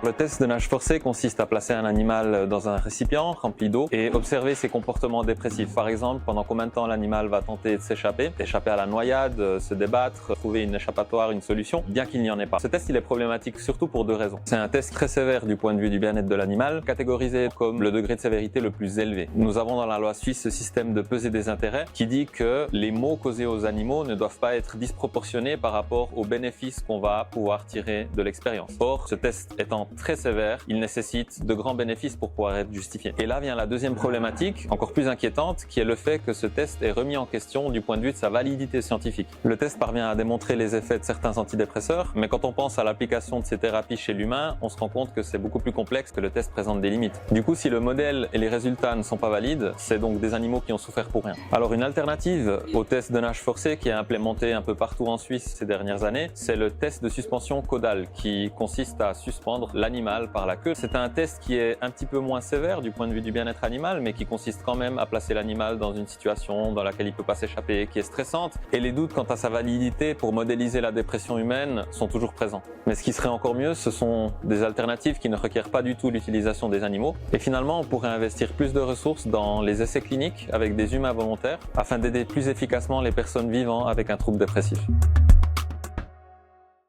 Le test de nage forcé consiste à placer un animal dans un récipient rempli d'eau et observer ses comportements dépressifs. Par exemple, pendant combien de temps l'animal va tenter de s'échapper, échapper à la noyade, se débattre, trouver une échappatoire, une solution, bien qu'il n'y en ait pas. Ce test il est problématique surtout pour deux raisons. C'est un test très sévère du point de vue du bien-être de l'animal, catégorisé comme le degré de sévérité le plus élevé. Nous avons dans la loi suisse ce système de pesée des intérêts qui dit que les maux causés aux animaux ne doivent pas être disproportionnés par rapport aux bénéfices qu'on va pouvoir tirer de l'expérience. Or, ce test étant très sévère, il nécessite de grands bénéfices pour pouvoir être justifié. Et là vient la deuxième problématique, encore plus inquiétante, qui est le fait que ce test est remis en question du point de vue de sa validité scientifique. Le test parvient à démontrer les effets de certains antidépresseurs, mais quand on pense à l'application de ces thérapies chez l'humain, on se rend compte que c'est beaucoup plus complexe, que le test présente des limites. Du coup, si le modèle et les résultats ne sont pas valides, c'est donc des animaux qui ont souffert pour rien. Alors une alternative au test de nage forcé qui est implémenté un peu partout en Suisse ces dernières années, c'est le test de suspension caudale qui consiste à suspendre l'animal par la queue. C'est un test qui est un petit peu moins sévère du point de vue du bien-être animal, mais qui consiste quand même à placer l'animal dans une situation dans laquelle il ne peut pas s'échapper, qui est stressante, et les doutes quant à sa validité pour modéliser la dépression humaine sont toujours présents. Mais ce qui serait encore mieux, ce sont des alternatives qui ne requièrent pas du tout l'utilisation des animaux, et finalement on pourrait investir plus de ressources dans les essais cliniques avec des humains volontaires afin d'aider plus efficacement les personnes vivant avec un trouble dépressif.